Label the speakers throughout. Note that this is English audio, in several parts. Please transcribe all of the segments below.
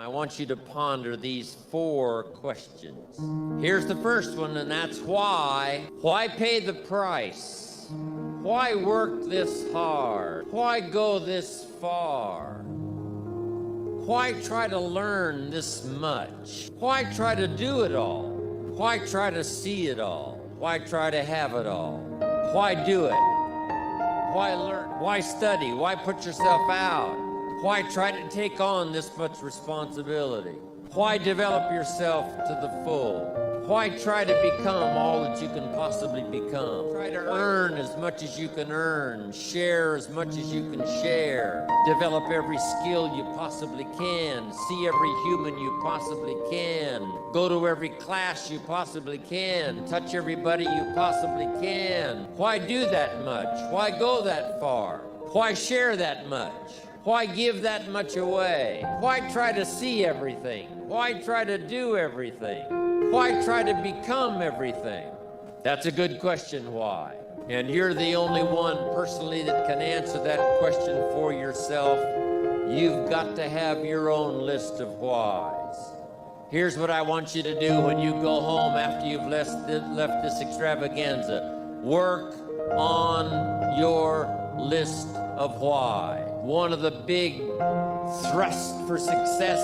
Speaker 1: I want you to ponder these 4 questions. Here's the first one, and that's why. Why pay the price? Why work this hard? Why go this far? Why try to learn this much? Why try to do it all? Why try to see it all? Why try to have it all? Why do it? Why learn? Why study? Why put yourself out? Why try to take on this much responsibility? Why develop yourself to the full? Why try to become all that you can possibly become? Try to earn as much as you can earn, share as much as you can share, develop every skill you possibly can, see every human you possibly can, go to every class you possibly can, touch everybody you possibly can. Why do that much? Why go that far? Why share that much? Why give that much away? Why try to see everything? Why try to do everything? Why try to become everything? That's a good question, why? And you're the only one personally that can answer that question for yourself. You've got to have your own list of whys. Here's what I want you to do when you go home after you've left this extravaganza. Work on your list of why. One of the big thrusts for success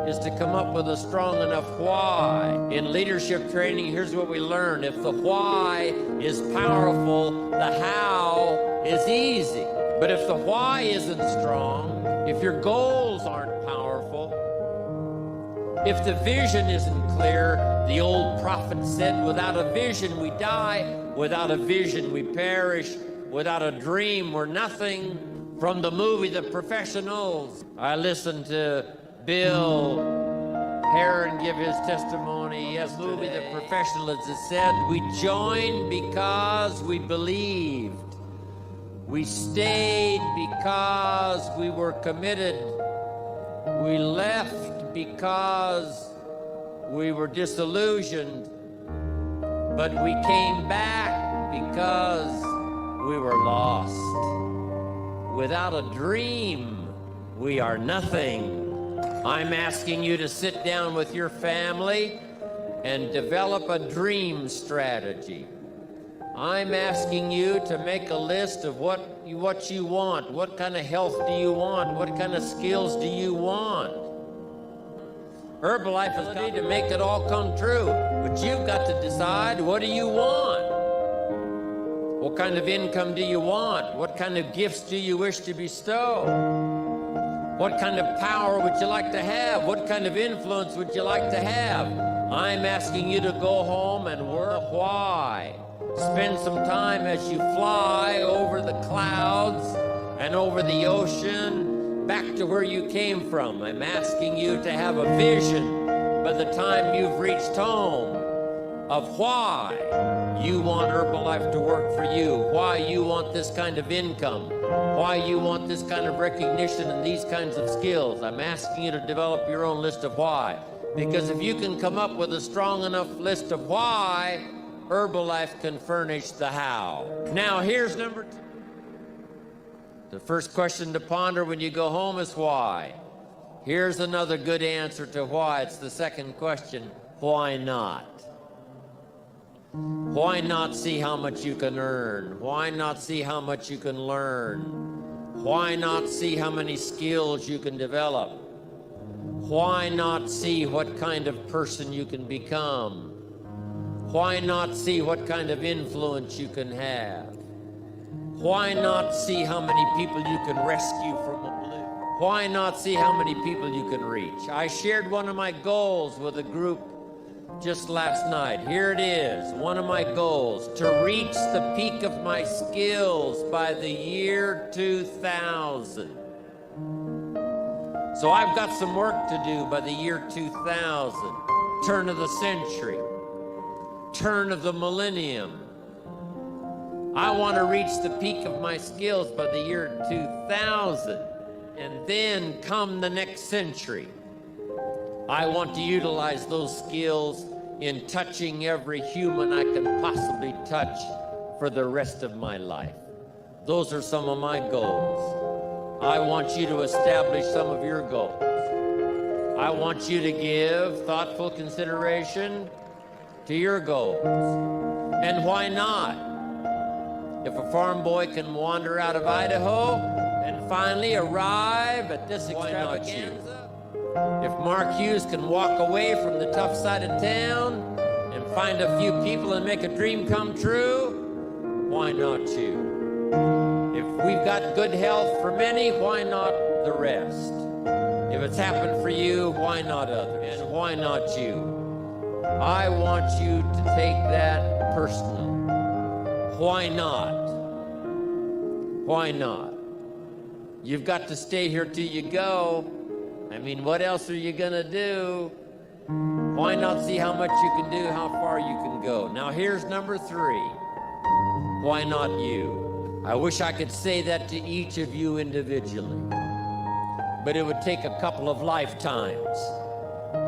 Speaker 1: is to come up with a strong enough why. In leadership training, here's what we learn. If the why is powerful, the how is easy. But if the why isn't strong, if your goals aren't powerful, if the vision isn't clear, the old prophet said, without a vision we die, without a vision we perish, without a dream we're nothing. From the movie The Professionals, I listened to Bill Heron give his testimony yesterday. The movie The Professionals, it said, we joined because we believed. We stayed because we were committed. We left because we were disillusioned. But we came back because we were lost. Without a dream, we are nothing. I'm asking you to sit down with your family and develop a dream strategy. I'm asking you to make a list of what you want. What kind of health do you want? What kind of skills do you want? Herbalife is ready to make it all come true, but you've got to decide, what do you want? What kind of income do you want? What kind of gifts do you wish to bestow? What kind of power would you like to have? What kind of influence would you like to have? I'm asking you to go home and work why. Spend some time as you fly over the clouds and over the ocean back to where you came from. I'm asking you to have a vision by the time you've reached home of why you want Herbalife to work for you, why you want this kind of income, why you want this kind of recognition and these kinds of skills. I'm asking you to develop your own list of why. Because if you can come up with a strong enough list of why, Herbalife can furnish the how. Now here's number 2. The first question to ponder when you go home is why. Here's another good answer to why. It's the second question. Why not? Why not see how much you can earn? Why not see how much you can learn? Why not see how many skills you can develop? Why not see what kind of person you can become? Why not see what kind of influence you can have? Why not see how many people you can rescue from oblivion? Why not see how many people you can reach? I shared one of my goals with a group just last night. Here it is, one of my goals, to reach the peak of my skills by the year 2000. So I've got some work to do by the year 2000, turn of the century, turn of the millennium. I want to reach the peak of my skills by the year 2000, and then come the next century. I want to utilize those skills in touching every human I can possibly touch for the rest of my life. Those are some of my goals. I want you to establish some of your goals. I want you to give thoughtful consideration to your goals. And why not? If a farm boy can wander out of Idaho and finally arrive at this extravaganza, if Mark Hughes can walk away from the tough side of town and find a few people and make a dream come true, why not you? If we've got good health for many, why not the rest? If it's happened for you, why not others? And why not you? I want you to take that personal. Why not? Why not? You've got to stay here till you go. I mean, what else are you gonna do? Why not see how much you can do, how far you can go? Now here's number 3. Why not you? I wish I could say that to each of you individually, but it would take a couple of lifetimes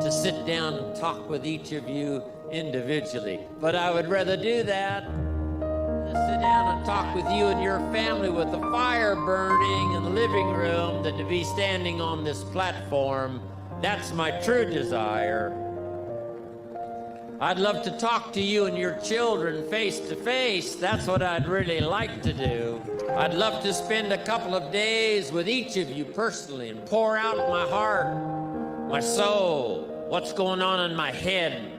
Speaker 1: to sit down and talk with each of you individually. But I would rather do that than sit down and talk with you and your family with the fire burning in the living room than to be standing on this platform. That's my true desire. I'd love to talk to you and your children face to face. That's what I'd really like to do. I'd love to spend a couple of days with each of you personally and pour out my heart, my soul, what's going on in my head,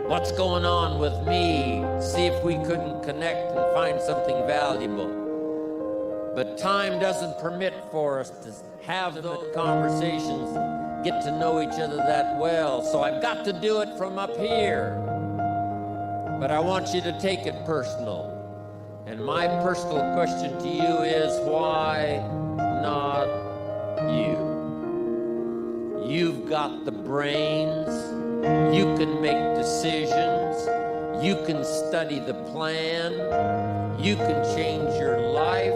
Speaker 1: what's going on with me, see if we couldn't connect and find something valuable. But time doesn't permit for us to have those conversations, get to know each other that well, so I've got to do it from up here. But I want you to take it personal. And my personal question to you is, why not you? You've got the brains, you can make decisions, you can study the plan, you can change your life,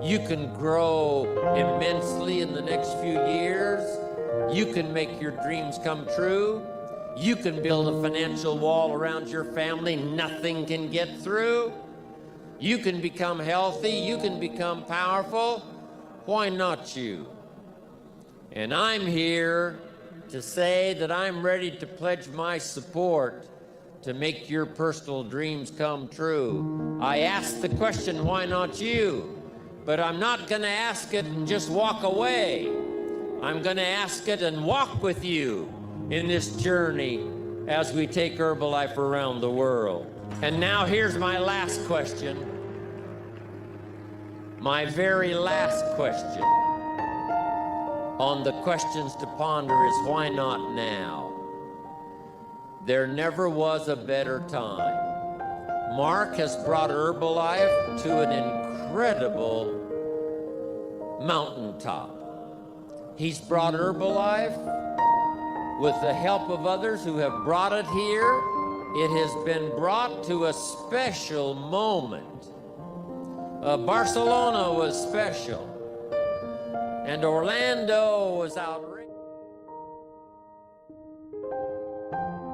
Speaker 1: you can grow immensely in the next few years, you can make your dreams come true, you can build a financial wall around your family nothing can get through, you can become healthy, you can become powerful. Why not you? And I'm here to say that I'm ready to pledge my support to make your personal dreams come true. I asked the question, why not you? But I'm not going to ask it and just walk away. I'm going to ask it and walk with you in this journey as we take Herbalife around the world. And now here's my last question. My very last question on the questions to ponder is, why not now? There never was a better time. Mark has brought Herbalife to an incredible mountaintop. He's brought Herbalife with the help of others who have brought it here. It has been brought to a special moment. Barcelona was special, and Orlando was outrageous.